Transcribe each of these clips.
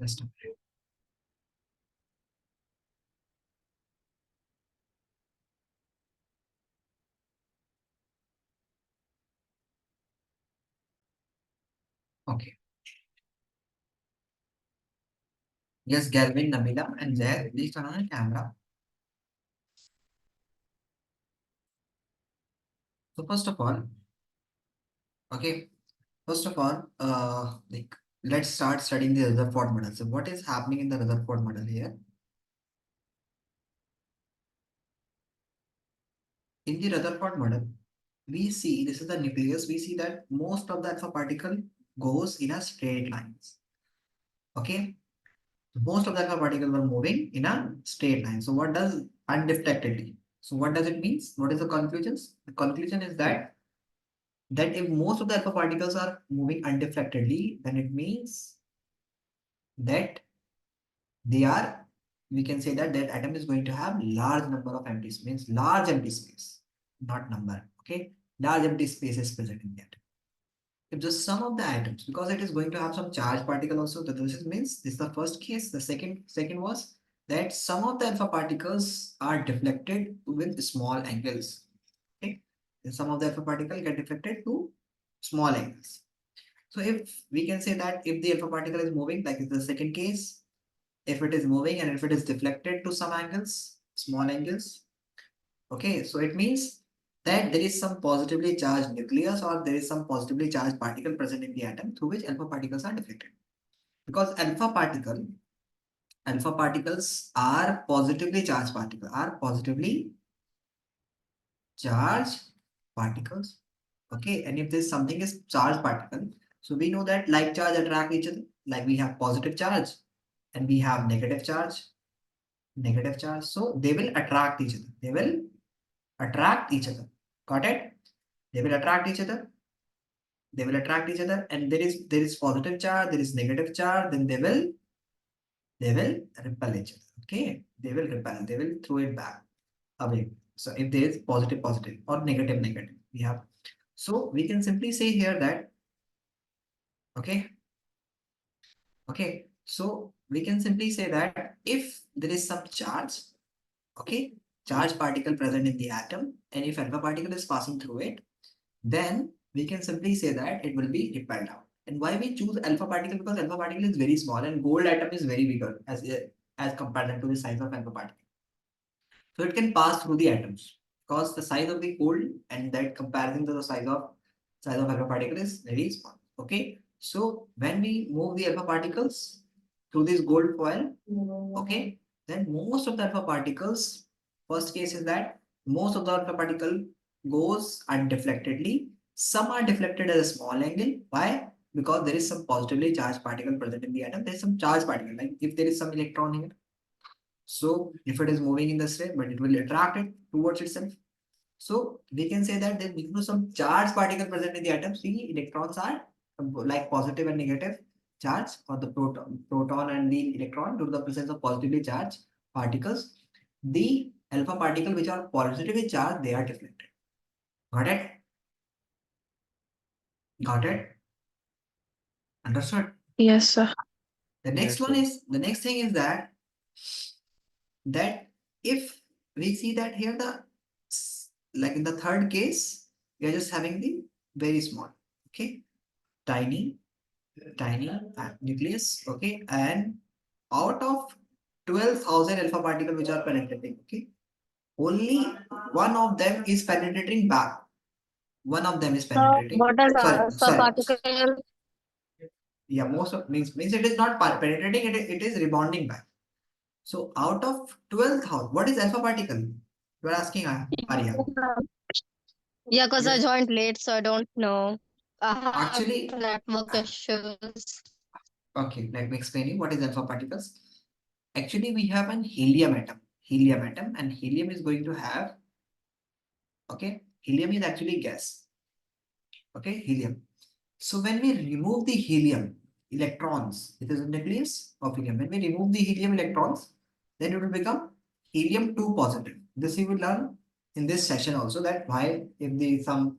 Just a minute. Okay. Yes, Galvin, Nabila, and Zaid, please turn on the camera. So first of all, okay, first of all, let's start studying the Rutherford model. So what is happening in the Rutherford model here? In the Rutherford model, we see this is the nucleus. We see that most of the alpha particle goes in a straight lines. Okay, most of the alpha particles are moving in a straight line. So what does undeflectedly? So what does it means? What is the conclusions? The conclusion is that if most of the alpha particles are moving undeflectedly, then it means that they are, we can say that atom is going to have large number of empty space, large empty space, not number. Okay, large empty space is present in the atom. If the sum of the atoms, because it is going to have some charge particle also, that this means this is the first case. The second was that some of the alpha particles are deflected with small angles. Okay, and some of the alpha particle get deflected to small angles. So if we can say that if the alpha particle is moving, like in the second case, if it is moving and if it is deflected to some angles, small angles, okay, so it means that there is some positively charged nucleus or there is some positively charged particle present in the atom through which alpha particles are deflected. Because alpha particles are positively charged particles. Okay, and if this something is charged particle, so we know that like charge attract each other. Like we have positive charge and we have negative charge. So they will attract each other. They will attract each other. Got it? They will attract each other. They will attract each other, and there is positive charge, there is negative charge. Then they will repel each other. Okay, they will repel. They will throw it back away. So if there is positive positive or negative negative, we have. So we can simply say here that okay. Okay, so we can simply say that if there is some charge, okay, charge particle present in the atom, and if alpha particle is passing through it, then we can simply say that it will be repelled out. And why we choose alpha particle? Because alpha particle is very small and gold atom is very bigger as compared to the size of alpha particle. So it can pass through the atoms because the size of the gold and that comparison to the size of alpha particle is very small. Okay, so when we move the alpha particles through this gold foil, okay, then most of the alpha particles, first case is that most of the alpha particle goes undeflectedly. Some are deflected at a small angle. Why? Because there is some positively charged particle present in the atom. There is some charged particle, like if there is some electron here. So if it is moving in this way, but it will attract it towards itself. So we can say that there due to some charged particle present in the atoms, the electrons are like positive and negative charge, or the proton and the electron due to the presence of positively charged particles. The alpha particle which are positively charged, they are deflected. Got it? Got it? Understood? Yes, sir. The next thing is that if we see that here like in the third case, we are just having the very small, okay, tiny nucleus, okay, and out of 12,000 alpha particle which are penetrating, okay, only one of them is penetrating back. One of them is So penetrating. what does alpha Sorry. particle? Yeah, most of means it is not penetrating, it is rebounding back. So out of 12,000, what is alpha particle? You are asking, Arya. Yeah, because I Yes. joined late, so I don't know. I have Actually, network issues. okay, let me explain you what is alpha particles. Actually, we have an helium atom, and helium is going to have, okay, helium is actually gas, okay, helium. So when we remove the helium electrons, it is a nucleus of helium. When we remove the helium electrons, then it will become helium 2 positive. This you will learn in this session also, that why if the some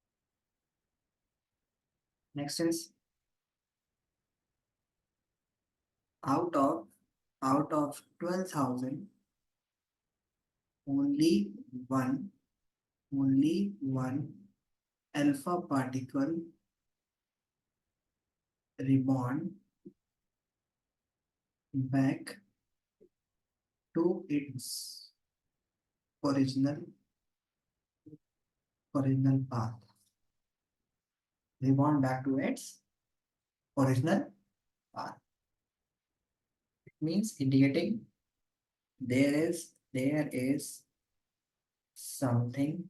Next is out of 12,000, only one alpha particle reborn back to its original path. Reborn back to its original path. It means indicating there is something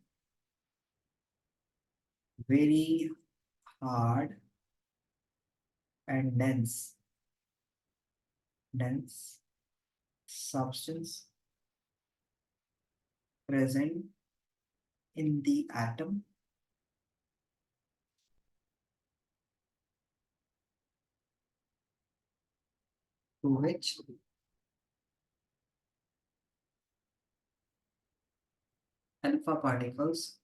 very hard and dense substance present in the atom to which alpha particles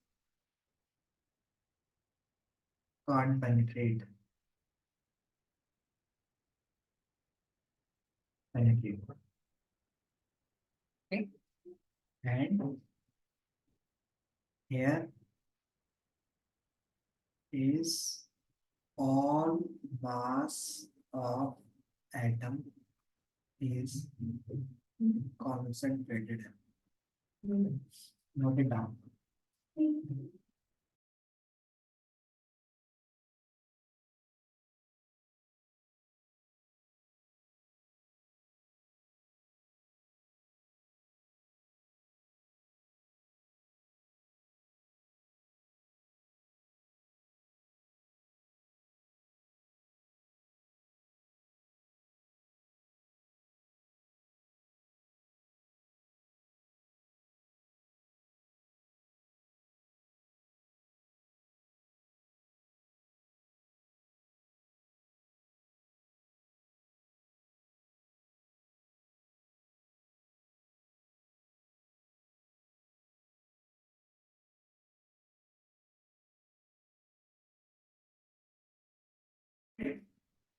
can't penetrate. Okay, and here is all mass of atom is concentrated. Note it down.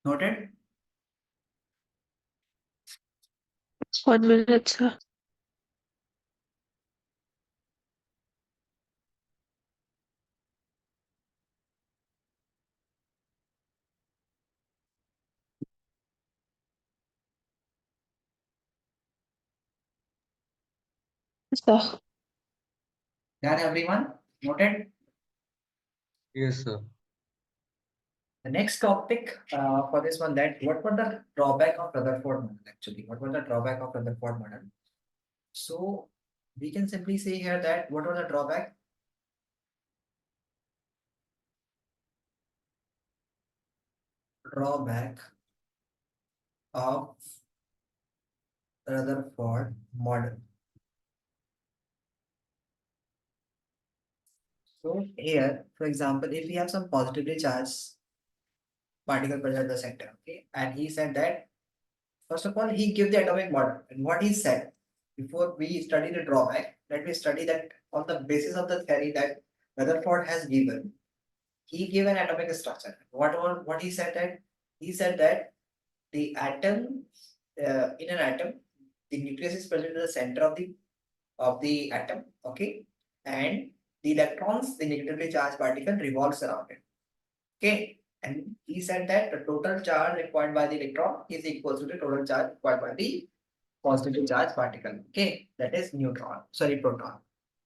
Noted? 1 minute, sir. Sir. Done everyone? Noted? Yes, sir. The next topic for this one, that what were the drawback of Rutherford model actually? What was the drawback of Rutherford model? So we can simply say here that what was the drawback? Drawback of Rutherford model. So here, for example, if we have some positively charged particle present at the center, okay, and he said that first of all he gave the atomic model, and what he said before we study the drawback, let me study that on the basis of the theory that Rutherford has given. He gave an atomic structure. What he said that the atom in an atom, the nucleus is present in the center of the atom, okay, and the electrons, the negatively charged particle, revolves around it, okay. And he said that the total charge required by the electron is equal to the total charge required by the positively charged particle, okay, that is proton.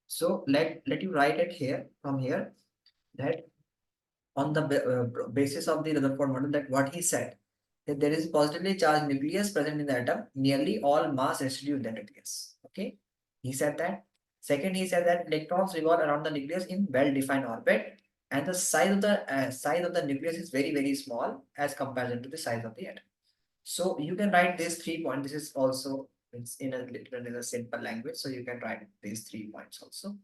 So let you write it here from here, that on the basis of the Rutherford model, that what he said, that there is positively charged nucleus present in the atom, nearly all mass residue in the nucleus. Okay, he said that. Second, he said that electrons revolve around the nucleus in well-defined orbit, and the size of the nucleus is very small as compared to the size of the atom. So you can write these 3 points. This is also it's in a simple language, so you can write these 3 points also.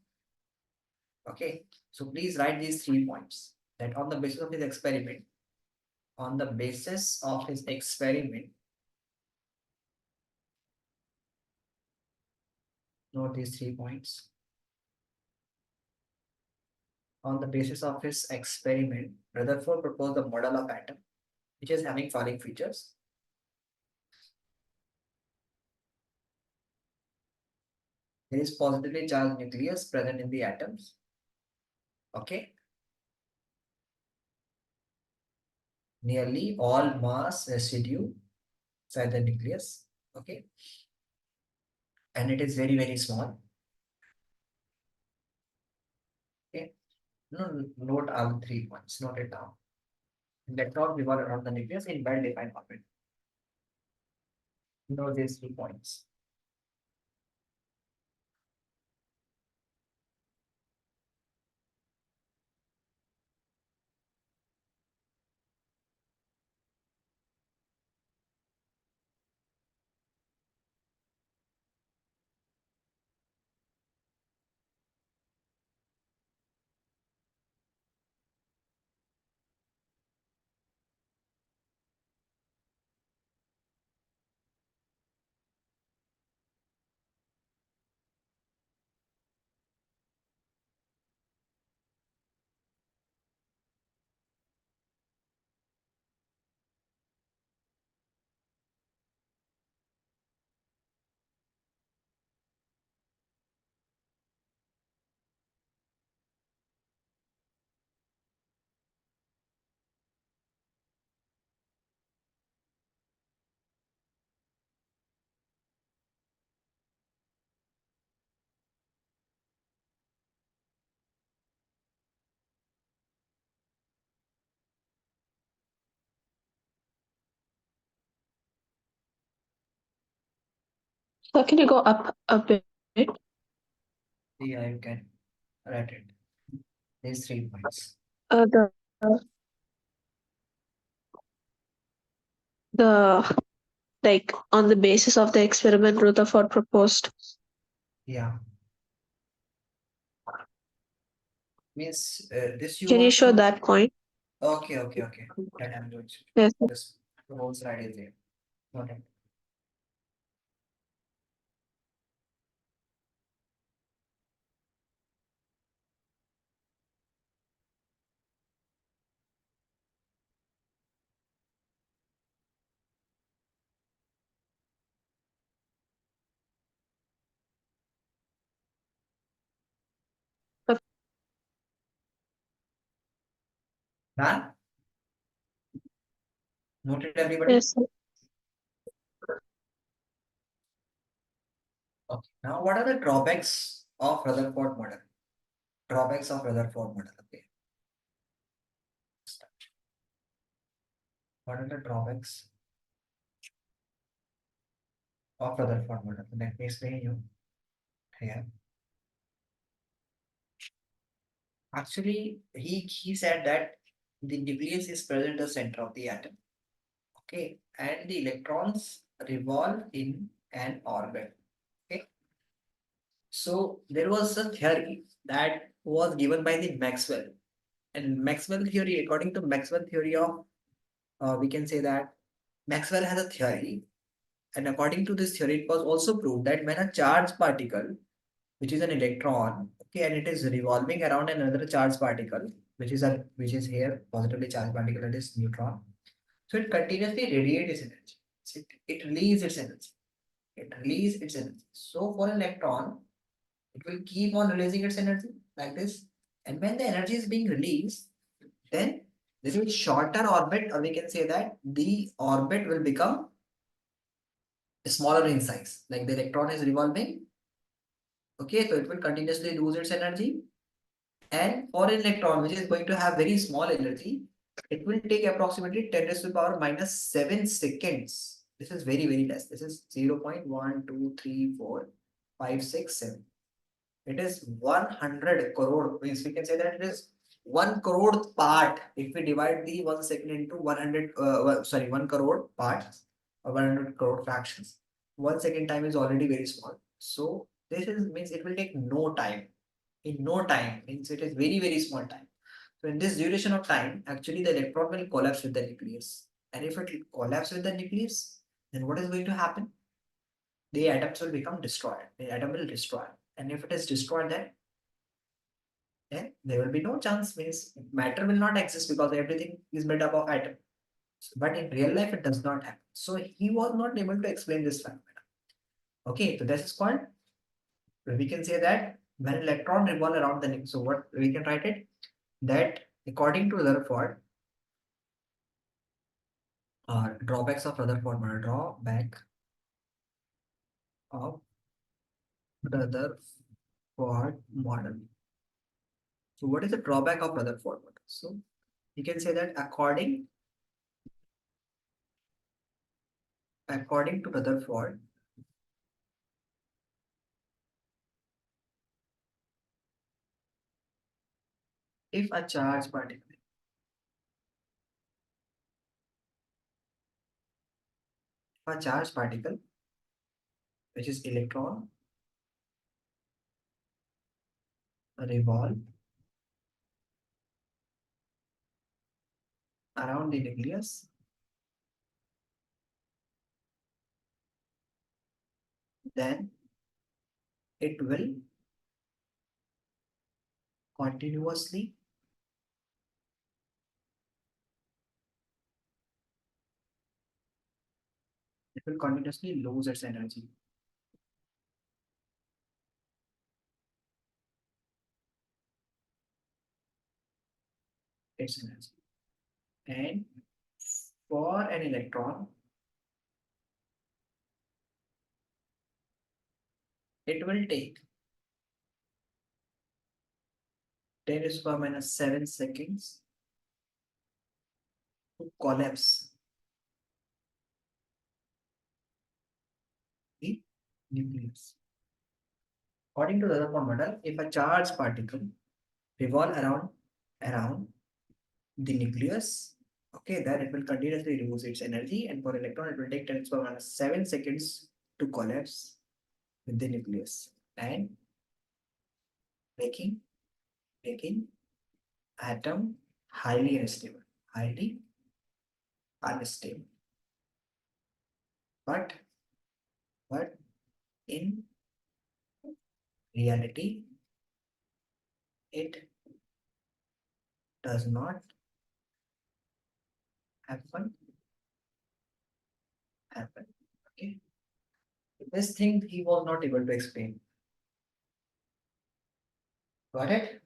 Okay, so please write these 3 points, that on the basis of his experiment, note these 3 points. on the basis of his experiment, Rutherford proposed the model of atom, which is having following features. There is positively charged nucleus present in the atoms. Okay. Nearly all mass residue inside the nucleus. Okay. And it is very, very small. Okay. No, note all 3 points. Note it down. Electron revolve around the nucleus in well-defined orbit. Know these 3 points. So can you go up a bit? Yeah, you can write it. These 3 points. The like on the basis of the experiment Rutherford proposed. Yeah. Means this you Can you want show to. that point? Okay. That I'm going to. Yes. This rules right is there. Got it. Done? Noted everybody? Yes. Okay. Now, what are the drawbacks of Rutherford model? Drawbacks of Rutherford model. Okay. What are the drawbacks of Rutherford model? Let me explain you here. Actually, he said that the nucleus is present at the center of the atom. Okay, and the electrons revolve in an orbit. Okay, so there was a theory that was given by the Maxwell, and Maxwell theory, according to Maxwell theory of, we can say that Maxwell has a theory, and according to this theory, it was also proved that when a charged particle, which is an electron, okay, and it is revolving around another charged particle, which is here positively charged particle, that is neutron. So it continuously radiates its energy. It releases its energy. It releases its energy. So for an electron, it will keep on releasing its energy like this. And when the energy is being released, then this is shorter orbit, or we can say that the orbit will become smaller in size. Like the electron is revolving. Okay, so it will continuously lose its energy. And for an electron, which is going to have very small energy, it will take approximately 10 raised to the power minus 7 seconds. This is very, very less. This is 0 0.1, 2, 3, 4, 5, 6, 7. It is 100 crore. Means we can say that it is 1 crore part. If we divide the 1 second into 100, 1 crore parts, or 100 crore fractions, 1 second time is already very small. So this is means it will take no time. In no time means it is very, very small time. So in this duration of time, actually the electron will collapse with the nucleus. And if it collapses with the nucleus, then what is going to happen? The atoms will become destroyed. The atom will destroy. And if it is destroyed, then then there will be no chance, means matter will not exist because everything is made up of atoms. But in real life, it does not happen. So he was not able to explain this phenomenon. Okay, so this is called, we can say that when electron revolve around the nucleus. So what we can write it, that according to Rutherford, drawbacks of Rutherford model, drawback of Rutherford model. So what is the drawback of Rutherford model? So you can say that according to Rutherford, if a charged particle which is electron revolve around the nucleus, then it will continuously lose its energy. And for an electron, it will take 10 to the power minus 7 seconds to collapse the nucleus. According to the Rutherford model, if a charged particle revolve around the nucleus, okay, then it will continuously lose its energy, and for electron, it will take 10 to the power minus 7 seconds to collapse with the nucleus and making atom highly unstable. But in reality, it does not happen. Okay. This thing he was not able to explain. Got it?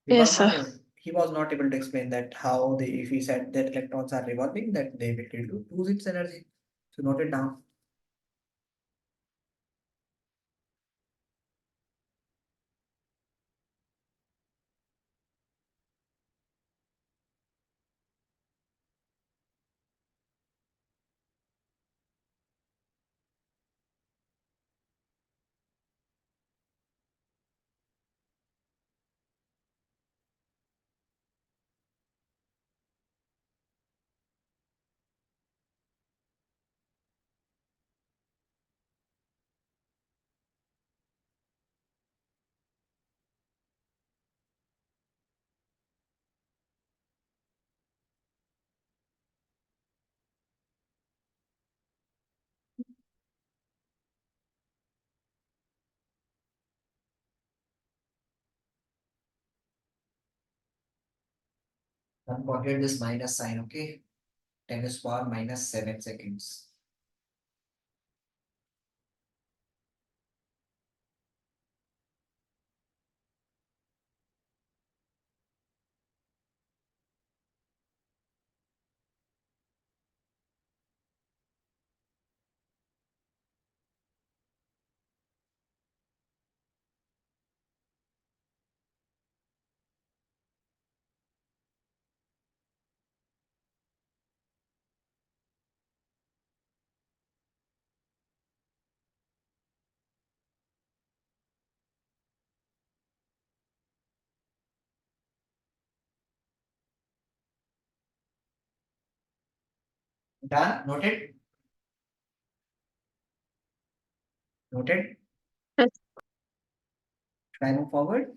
Yes, sir. He was not able to explain that how they, if he said that electrons are revolving, that they will lose its energy. So note it down. Don't forget this minus sign, okay? 10 to the power minus 7 seconds. Done? Noted? Noted? Yes. Should I move forward?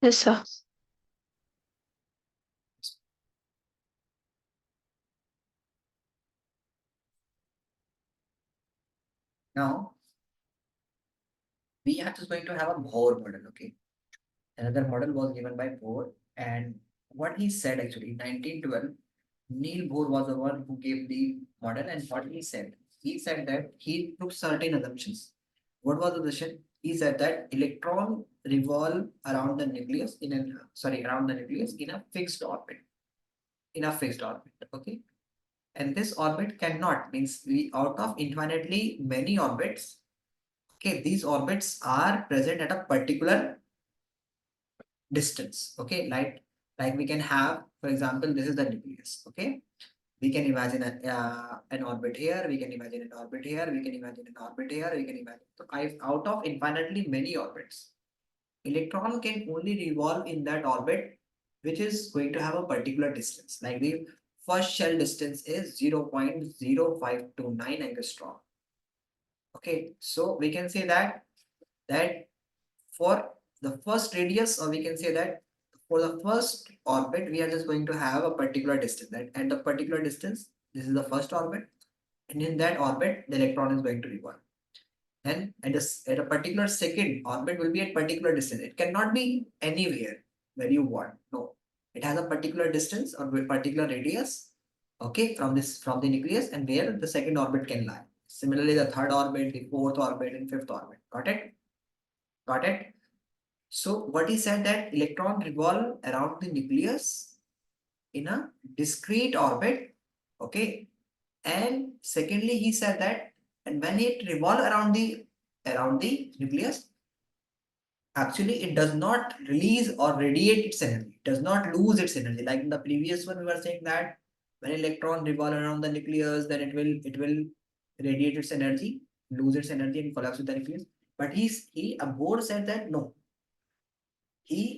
Yes, sir. Now, we are just going to have a Bohr model, okay? Another model was given by Bohr, and what he said actually in 1912, Neil Bohr was the one who gave the model, and what he said that he took certain assumptions. What was the assumption? He said that electron revolve around the nucleus around the nucleus in a fixed orbit. Okay? And this orbit cannot means we out of infinitely many orbits. Okay, these orbits are present at a particular distance. Okay, like we can have, for example, this is the nucleus. Okay, we can imagine an orbit here, we can imagine an orbit here, we can imagine an orbit here, we can imagine. So out of infinitely many orbits, electron can only revolve in that orbit which is going to have a particular distance. Like the first shell distance is 0.0529 angstrom. Okay, so we can say that for the first radius, or we can say that for the first orbit, we are just going to have a particular distance. That at the particular distance, this is the first orbit, and in that orbit, the electron is going to revolve. And at a particular second, orbit will be at particular distance. It cannot be anywhere where you want. No, it has a particular distance or a particular radius. Okay, from the nucleus, and where the second orbit can lie. Similarly, the third orbit, the fourth orbit, and fifth orbit. Got it? Got it? So what he said that electron revolve around the nucleus in a discrete orbit. Okay. And secondly, he said that and when it revolve around the nucleus, actually it does not release or radiate its energy. It does not lose its energy. Like in the previous one, we were saying that when electron revolve around the nucleus, then it will radiate its energy, lose its energy, and collapse with the nucleus. But Bohr said that no,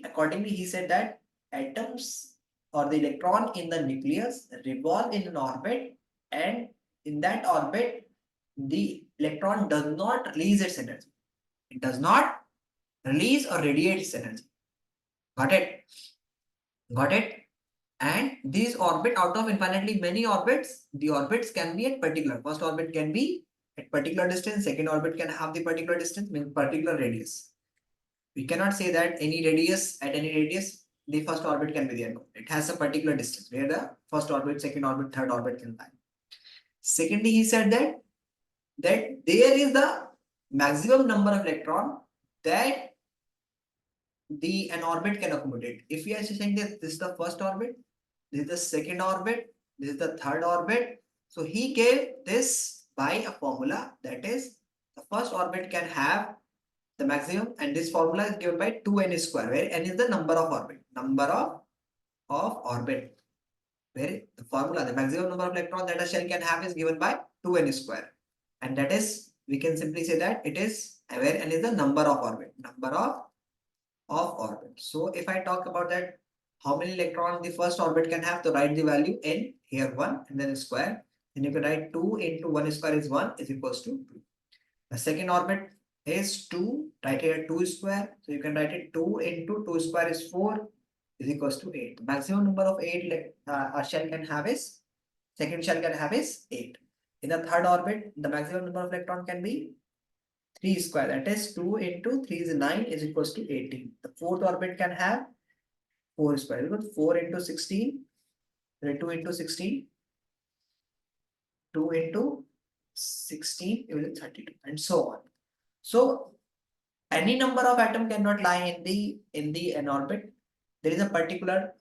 accordingly he said that atoms or the electron in the nucleus revolve in an orbit, and in that orbit the electron does not release its energy. It does not release or radiate its energy. Got it? Got it? And these orbit out of infinitely many orbits, the orbits can be at particular. First orbit can be at particular distance, second orbit can have the particular distance, means particular radius. We cannot say that any radius the first orbit can be there. No, it has a particular distance where the first orbit, second orbit, third orbit can lie. Secondly, he said that there is the maximum number of electron that an orbit can accommodate. If we are saying that this is the first orbit, this is the second orbit, this is the third orbit. So he gave this by a formula, that is the first orbit can have the maximum, and this formula is given by 2n square, where n is the number of orbit, where the formula, the maximum number of electrons that a shell can have is given by 2n square, and that is, we can simply say that it is where n is the number of orbit, So if I talk about that, how many electrons the first orbit can have, to write the value n here 1 and then square, and you can write 2 into 1 square is 1 is equals to 2. The second orbit is 2, write here 2 square. So you can write it 2 into 2 square is 4 is equals to 8. The maximum number of 8 a shell can have is, second shell can have is 8. In the third orbit, the maximum number of electron can be 3 square. That is 2 into 3 is 9 is equals to 18. The fourth orbit can have 4 square. 4 into 16, 2 into 16, 2 into 16 is 32, and so on. So any number of atom cannot lie in the n orbit. There is a particular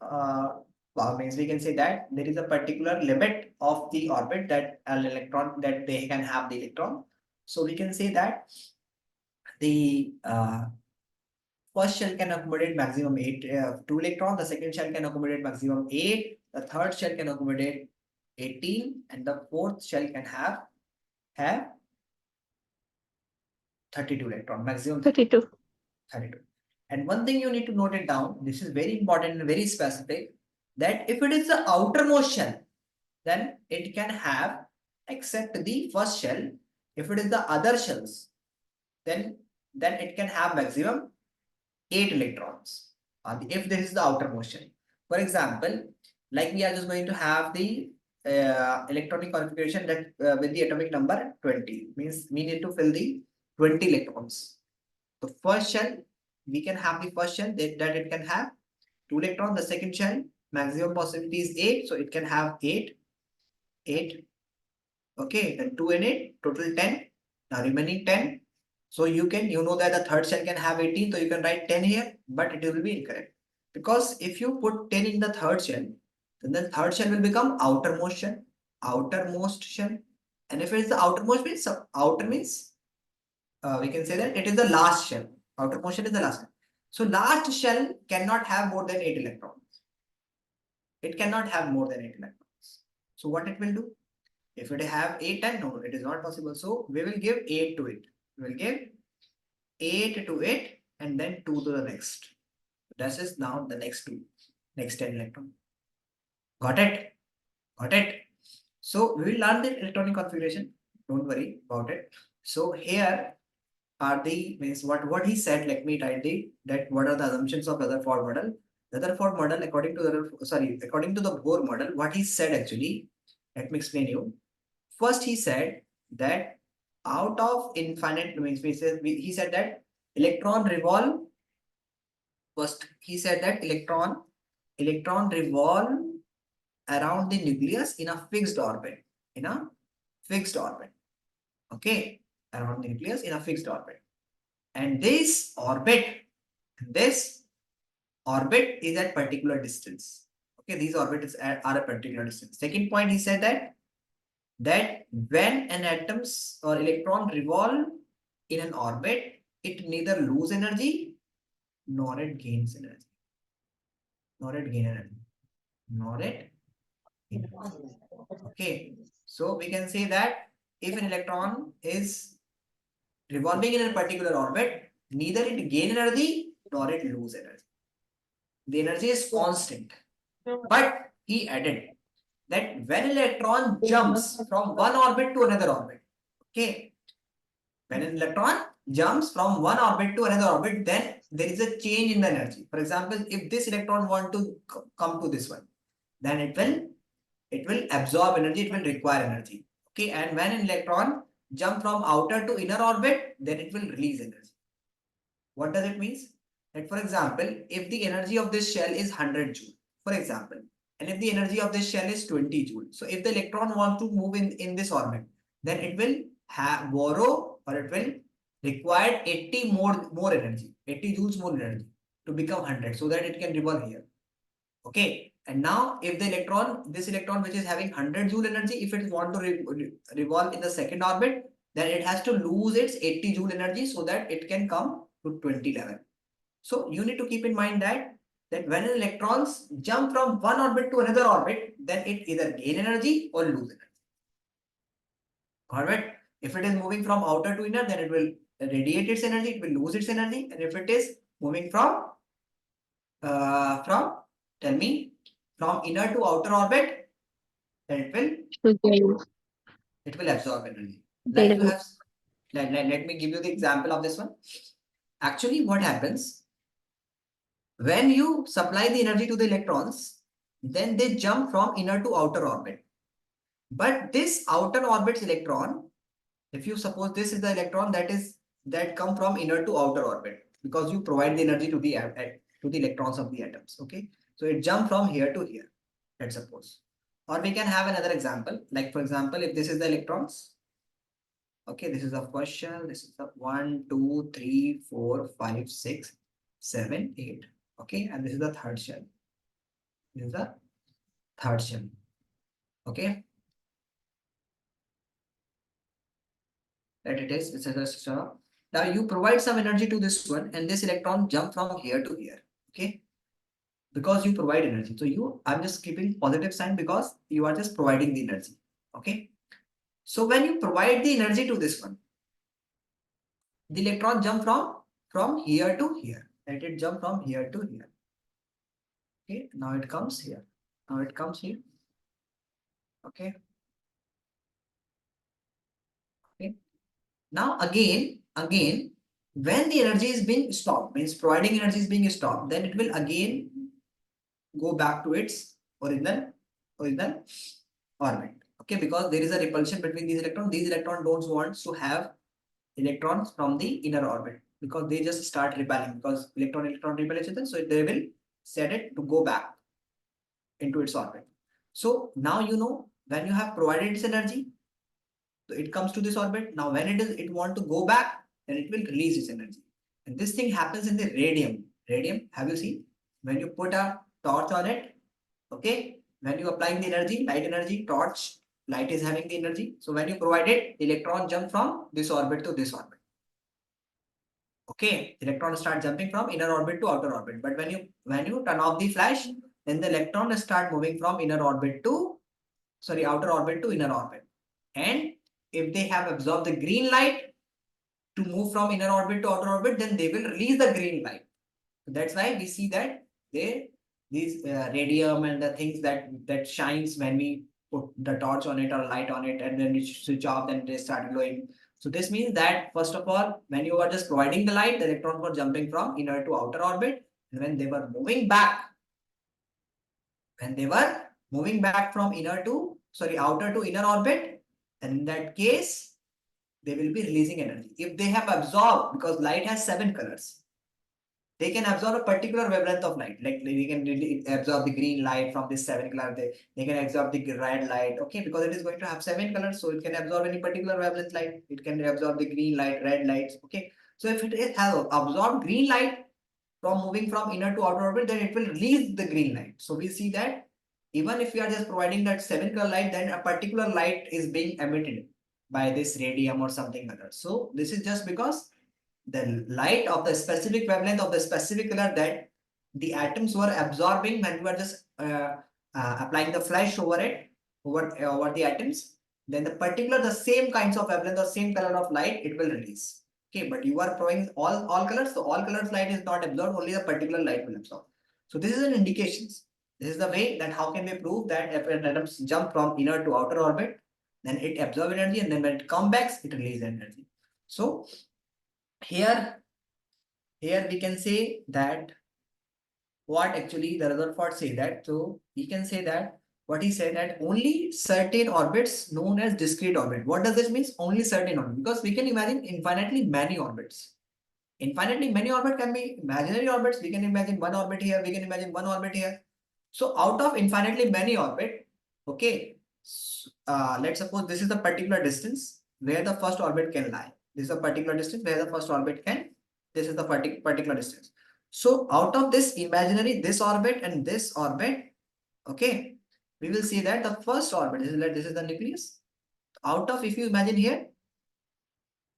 means we can say that there is a particular limit of the orbit that an electron that they can have the electron. So we can say that the first shell can accommodate maximum 2 electrons, the second shell can accommodate maximum 8, the third shell can accommodate 18, and the fourth shell can have 32 electron, maximum 32. 32. And one thing you need to note it down, this is very important and very specific, that if it is the outermost shell, then it can have, except the first shell, if it is the other shells, then it can have maximum 8 electrons, if this is the outermost shell. For example, like we are just going to have the electronic configuration that with the atomic number 20, means we need to fill the 20 electrons. The first shell, we can have the first shell that it can have 2 electrons. The second shell, maximum possibility is 8, so it can have 8. Okay, then 2 and 8, total 10. Now remaining 10. So you know that the third shell can have 18, so you can write 10 here, but it will be incorrect. Because if you put 10 in the third shell, then the third shell will become outermost shell. Outermost shell. And if it is the outermost means, so outer means, we can say that it is the last shell. Outermost shell is the last shell. So last shell cannot have more than 8 electrons. It cannot have more than 8 electrons. So what it will do? If it have 8 and no, it is not possible. So we will give 8 to it. We will give 8 to it and then 2 to the next. That is now the next 10 electron. Got it? Got it? So we will learn the electronic configuration. Don't worry about it. So here are the means what he said. Let me write that what are the assumptions of Rutherford model. Rutherford model according to the Bohr model, what he said actually, let me explain you. First, he said that out of infinite means he said that electron revolve. First, he said that electron revolve around the nucleus in a fixed orbit. In a fixed orbit. Okay, around the nucleus in a fixed orbit. And this orbit is at particular distance. Okay, these orbits are a particular distance. Second point, he said that when an atoms or electron revolve in an orbit, it neither lose energy nor it gains energy. Nor it gain energy. Nor it gain energy. Okay, so we can say that if an electron is revolving in a particular orbit, neither it gain energy nor it lose energy. The energy is constant. But he added that when an electron jumps from one orbit to another orbit, okay, when an electron jumps from one orbit to another orbit, then there is a change in the energy. For example, if this electron want to come to this one, then it will absorb energy, it will require energy. Okay, and when an electron jump from outer to inner orbit, then it will release energy. What does it mean? That for example, if the energy of this shell is 100 joule, for example, and if the energy of this shell is 20 joule, so if the electron wants to move in this orbit, then it will borrow or it will require 80 more energy, 80 joules more energy to become 100, so that it can revolve here. Okay, and now if the this electron which is having 100 joule energy, if it want to revolve in the second orbit, then it has to lose its 80 joule energy so that it can come to 20 level. So you need to keep in mind that when an electrons jump from one orbit to another orbit, then it either gain energy or lose energy. Got it? If it is moving from outer to inner, then it will radiate its energy, it will lose its energy. And if it is moving from tell me, from inner to outer orbit, then it will absorb energy. Like you have, let me give you the example of this one. Actually, what happens when you supply the energy to the electrons, then they jump from inner to outer orbit. But this outer orbit's electron, if you suppose this is the electron that come from inner to outer orbit, because you provide the energy to the electrons of the atoms. Okay, so it jump from here to here, let's suppose. Or we can have another example, like for example, if this is the electrons. Okay, this is the first shell, this is the 1, 2, 3, 4, 5, 6, 7, 8. Okay, and this is the third shell. This is the third shell. Okay, that it is. This is a shell. Now you provide some energy to this one, and this electron jump from here to here. Okay, because you provide energy. So I'm just keeping positive sign because you are just providing the energy. Okay, so when you provide the energy to this one, the electron jump from here to here. Let it jump from here to here. Okay, now it comes here. Now it comes here. Okay. Okay. Now again, when the energy is being stopped, means providing energy is being stopped, then it will again go back to its original orbit. Okay, because there is a repulsion between these electrons. These electrons don't want to have electrons from the inner orbit. because they just start repelling, because electron repel each other, so they will set it to go back into its orbit. So now you know when you have provided its energy, so it comes to this orbit. Now when it want to go back, then it will release its energy. And this thing happens in the radium. Radium, have you seen? When you put a torch on it, okay, when you applying the energy, light energy, torch, light is having the energy. So when you provide it, the electron jump from this orbit to this orbit. Okay, electron start jumping from inner orbit to outer orbit. But when you turn off the flash, then the electron start moving from outer orbit to inner orbit. And if they have absorbed the green light to move from inner orbit to outer orbit, then they will release the green light. That's why we see that these radium and the things that shines when we put the torch on it or light on it, and then we switch off, then they start glowing. So this means that first of all, when you are just providing the light, the electrons were jumping from inner to outer orbit, and when they were moving back, from outer to inner orbit, then in that case they will be releasing energy. If they have absorbed, because light has 7 colors, they can absorb a particular wavelength of light. Like they can really absorb the green light from this 7 color. They can absorb the red light, okay, because it is going to have 7 colors, so it can absorb any particular wavelength light. It can absorb the green light, red lights, okay. So if it has absorbed green light from moving from inner to outer orbit, then it will release the green light. So we see that even if we are just providing that 7 color light, then a particular light is being emitted by this radium or something other. So this is just because the light of the specific wavelength of the specific color that the atoms were absorbing when we were just applying the flash over it, over the atoms, then the same kinds of wavelength or same color of light it will release. Okay, but you are providing all colors, so all colors light is not absorbed, only the particular light will absorb. So this is an indications. This is the way that how can we prove that if an atom jump from inner to outer orbit, then it absorb energy, and then when it comes back, it release energy. So here we can say that what actually the Rutherford say that. So we can say that what he said, that only certain orbits known as discrete orbit. What does this mean? Only certain orbit, because we can imagine infinitely many orbits. Infinitely many orbit can be imaginary orbits. We can imagine one orbit here, we can imagine one orbit here. So out of infinitely many orbit, okay, let's suppose this is the particular distance where the first orbit can lie. This is a particular distance where the first orbit can, this is the particular distance. So out of this imaginary, this orbit and this orbit, okay, we will see that the first orbit, this is the nucleus. Out of, if you imagine here,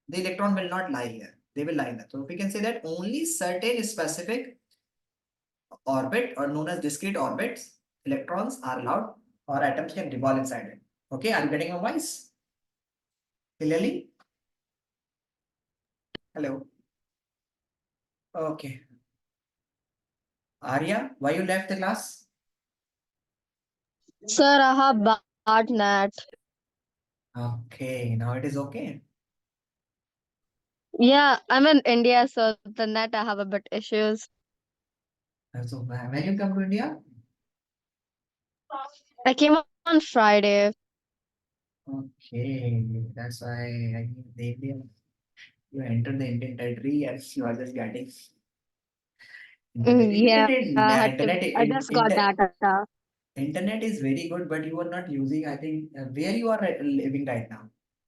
the electron will not lie here, they will lie in that. So we can say that only certain specific orbit, or known as discrete orbits, electrons are allowed, or atoms can revolve inside it. Okay, are you getting my voice clearly? Hello. Okay. Arya, why you left the class? Sir, I have bad net. Okay, now it is okay. Yeah, I'm in India, so the net I have a bit issues. So when you come to India? I came on Friday. Okay, that's why I think the Indian, you enter the Indian territory and you are just getting internet. Yeah, I had to. Internet, I just got data. internet is very good, but you are not using. I think where you are living right now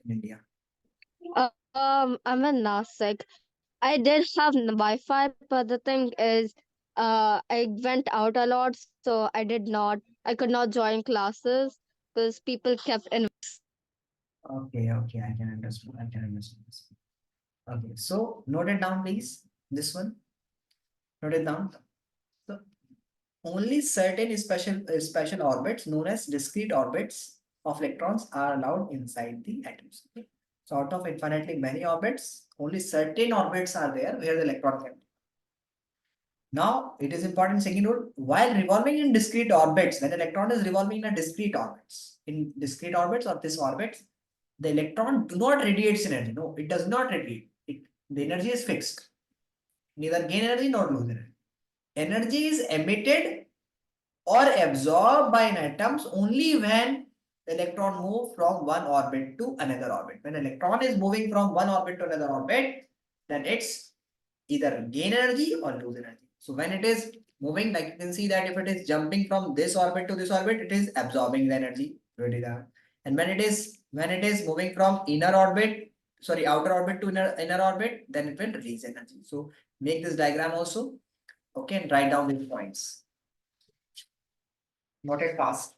in India. I'm in Nasik. I did have Wi-Fi, but the thing is, I went out a lot, so I could not join classes because people kept in. Okay, okay, I can understand. I can understand this. Okay, so note it down, please. This one, note it down. So only certain special orbits known as discrete orbits of electrons are allowed inside the atoms. Okay? So out of infinitely many orbits, only certain orbits are there where the electron can. Now it is important second rule, while revolving in discrete orbits, when electron is revolving in a discrete orbits or this orbit, the electron do not radiate energy. No, it does not radiate. The energy is fixed. Neither gain energy nor lose energy. Energy is emitted or absorbed by an atoms only when the electron move from one orbit to another orbit. When electron is moving from one orbit to another orbit, then its either gain energy or lose energy. So when it is moving, like you can see that if it is jumping from this orbit to this orbit, it is absorbing the energy. And when it is moving from outer orbit to inner orbit, then it will release energy. So make this diagram also. Okay, and write down these points. Note it fast.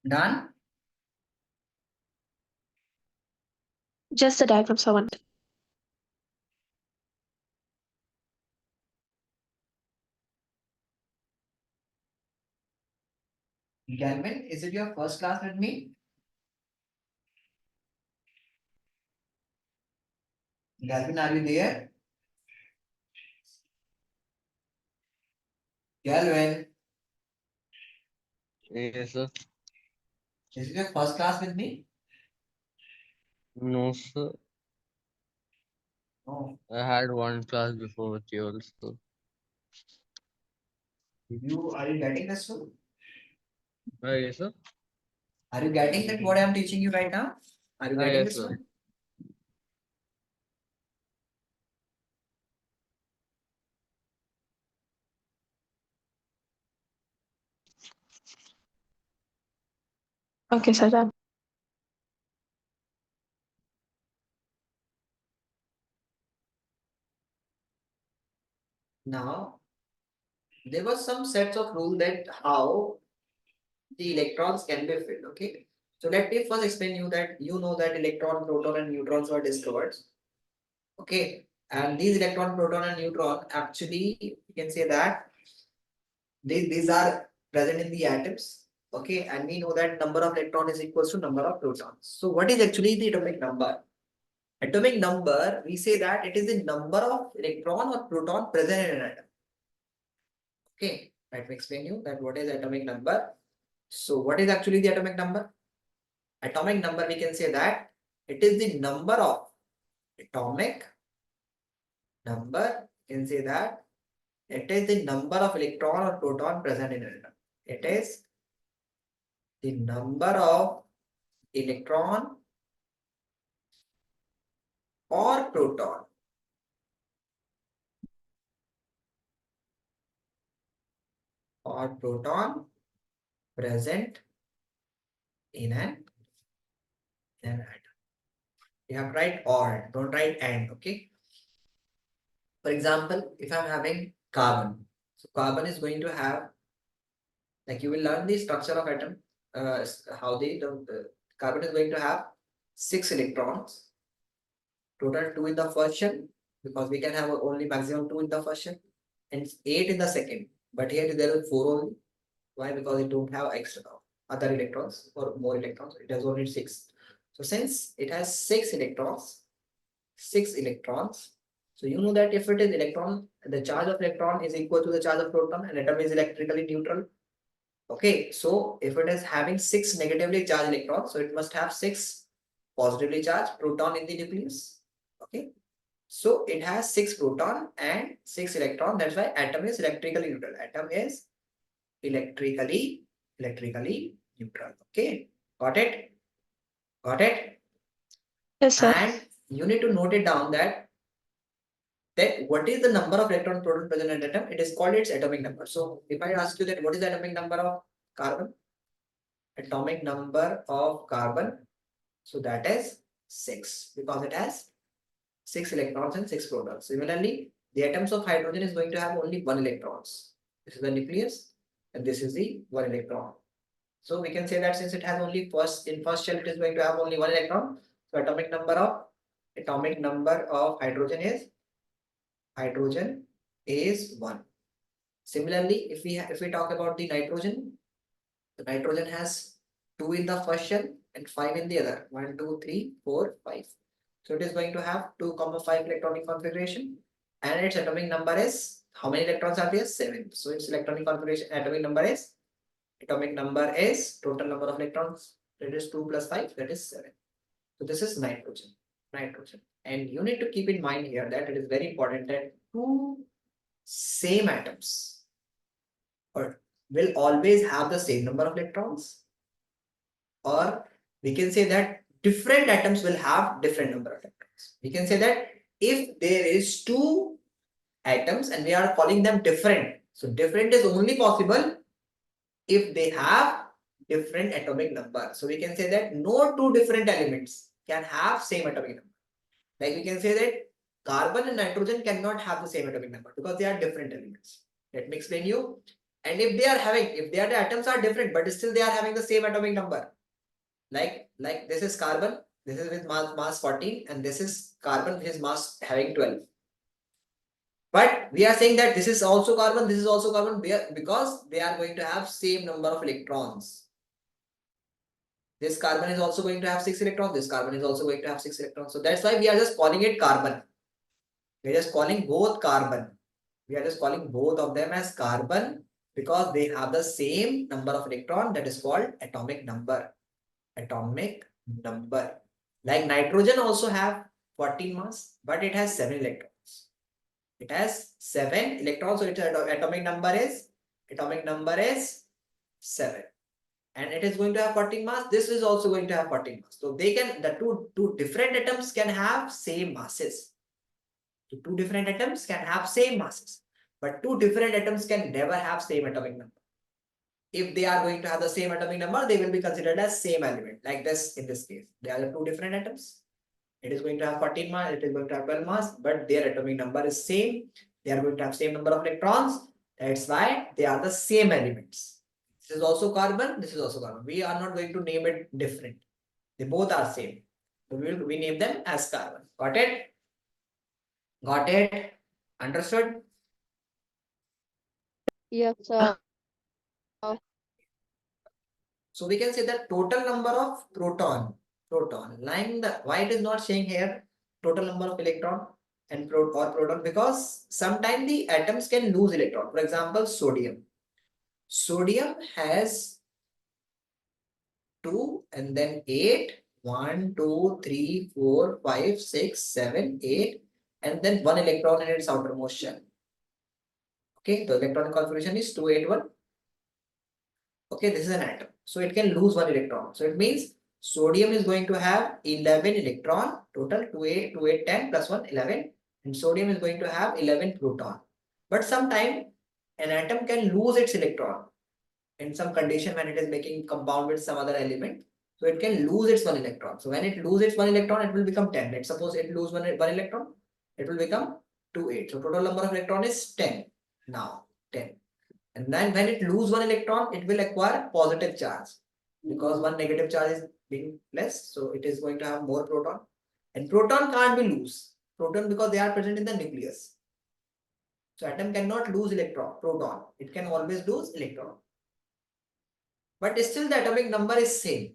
Done? Just the diagram, someone. Galvin, is it your first class with me? Galvin, are you there? Galvin, Yes, sir. is it your first class with me? No, sir. No. I had one class before with you also. Are you getting this one? Yes, sir. Are you getting that what I am teaching you right now? Are you getting Yes, this sir. one? Okay, sir, done. Now, there were some sets of rules that how the electrons can be filled. Okay. So let me first explain you that you know that electron, proton, and neutrons were discovered. Okay. And these electron, proton, and neutron actually you can say that these are present in the atoms. Okay, and we know that number of electron is equals to number of protons. So what is actually the atomic number? Atomic number, we say that it is the number of electron or proton present in an atom. Okay, let me explain you that what is atomic number. So what is actually the atomic number? Atomic number, we can say that it is the number of atomic number. You can say that it is the number of electron or proton present in an atom. It is the number of electron or proton or proton present in an atom. You have to write or, don't write and, okay? For example, if I'm having carbon, so carbon is going to have, like you will learn the structure of atom, how the carbon is going to have 6 electrons, total 2 in the first shell, because we can have only maximum 2 in the first shell, and 8 in the second. But here there is 4 only. Why? Because it don't have extra other electrons or more electrons. It has only 6. So since it has 6 electrons, so you know that if it is electron, the charge of electron is equal to the charge of proton, and atom is electrically neutral. Okay, so if it is having 6 negatively charged electrons, so it must have 6 positively charged proton in the nucleus. Okay, so it has 6 proton and 6 electron. That's why atom is electrically neutral. Atom is electrically neutral. Okay, got it? Got it? Yes, sir. And you need to note it down that what is the number of electron proton present in atom? It is called its atomic number. So if I ask you that what is the atomic number of carbon? Atomic number of carbon, so that is 6, because it has 6 electrons and 6 protons. Similarly, the atoms of hydrogen is going to have only 1 electrons. This is the nucleus, and this is the 1 electron. So we can say that since it has only first shell, it is going to have only 1 electron. So atomic number of hydrogen is 1. Similarly, if we talk about the nitrogen has 2 in the first shell and 5 in the other. 1, 2, 3, 4, 5. So it is going to have 2, 5 electronic configuration, and its atomic number is, how many electrons are there? 7. So its electronic configuration atomic number is total number of electrons, that is 2 plus 5, that is 7. So this is nitrogen. And you need to keep in mind here that it is very important that 2 same atoms will always have the same number of electrons, or we can say that different atoms will have different number of electrons. We can say that if there is 2 atoms and we are calling them different, so different is only possible if they have different atomic number. So we can say that no 2 different elements can have same atomic number. Like we can say that carbon and nitrogen cannot have the same atomic number because they are different elements. Let me explain you. And if the atoms are different, but still they are having the same atomic number. Like this is carbon, this is with mass 14, and this is carbon which is mass having 12. But we are saying that this is also carbon, this is also carbon, because they are going to have same number of electrons. This carbon is also going to have 6 electrons, this carbon is also going to have 6 electrons. So that's why we are just calling it carbon. We are just calling both carbon. We are just calling both of them as carbon because they have the same number of electron, that is called atomic number. Like nitrogen also have 14 mass, but it has 7 electrons. It has 7 electrons, so its atomic number is 7. And it is going to have 14 mass. This is also going to have 14 mass. So they can, the two different atoms can have same masses. So 2 different atoms can have same masses, but 2 different atoms can never have same atomic number. If they are going to have the same atomic number, they will be considered as same element. Like this, in this case, they are 2 different atoms. It is going to have 14 mass, it is going to have 12 mass, but their atomic number is same. They are going to have same number of electrons. That's why they are the same elements. This is also carbon, this is also carbon. We are not going to name it different. They both are same. So we name them as carbon. Got it? Got it? Understood? Yes, sir. So we can say that total number of proton, why it is not saying here total number of electron and proton, because sometimes the atoms can lose electron. For example, sodium. Sodium has 2 and then 8. 1, 2, 3, 4, 5, 6, 7, 8, and then 1 electron in its outermost shell. Okay, the electronic configuration is 281. Okay, this is an atom. So it can lose 1 electron. So it means sodium is going to have 11 electron, total 2, 8, 10 plus 1, 11. And sodium is going to have 11 proton. But sometime an atom can lose its electron. in some condition when it is making compound with some other element. So it can lose its one electron. So when it loses its one electron, it will become 10. Let's suppose it lose one electron, it will become 2, 8. So total number of electron is 10. Now 10. And then when it lose one electron, it will acquire positive charge. Because one negative charge is being less, so it is going to have more proton. And proton can't be loose. Proton, because they are present in the nucleus. So atom cannot lose proton. It can always lose electron. But still the atomic number is same.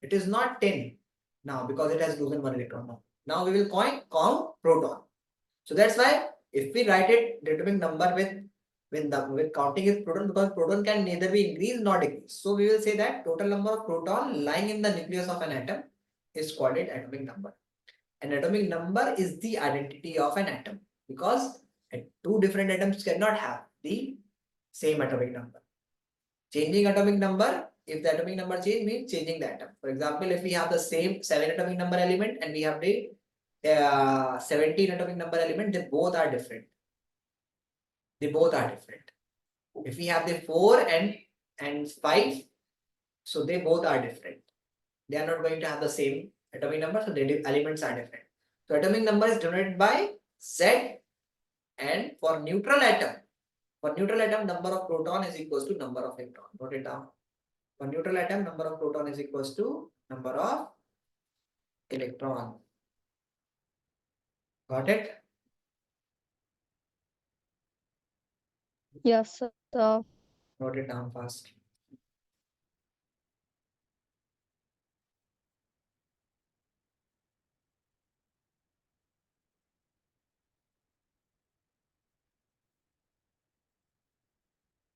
It is not 10 now because it has loosened one electron now. Now we will count proton. So that's why if we write it, the atomic number with counting is proton, because proton can neither be increased nor decreased. So we will say that total number of proton lying in the nucleus of an atom is called it atomic number. An atomic number is the identity of an atom, because two different atoms cannot have the same atomic number. Changing atomic number, if the atomic number change, means changing the atom. For example, if we have the same 7 atomic number element and we have the 17 atomic number element, they both are different. They both are different. If we have the 4 and 5, so they both are different. They are not going to have the same atomic number, so the elements are different. So atomic number is denoted by Z, and for neutral atom, number of proton is equals to number of electron. Note it down. For neutral atom, number of proton is equals to number of electron. Got it? Yes, sir. Note it down fast.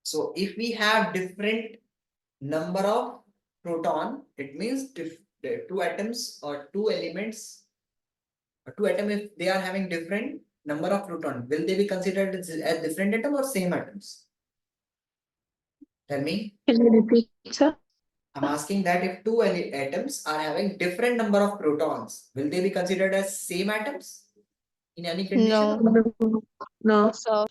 So if we have different number of proton, it means the two atoms or two elements, or two atoms, if they are having different number of proton, will they be considered as different atom or same atoms? Tell me. Can you repeat, sir? I'm asking that if two atoms are having different number of protons, will they be considered as same atoms in any condition? No. No. So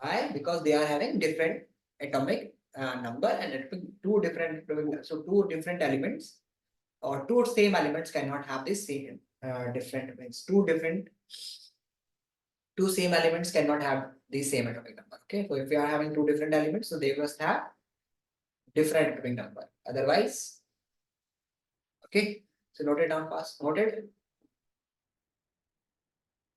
Why? Because they are having different atomic number and two different, so two different elements or two same elements cannot have the same different means two same elements cannot have the same atomic number. Okay, so if you are having two different elements, so they must have different atomic number. Otherwise, okay. So note it down fast. Noted.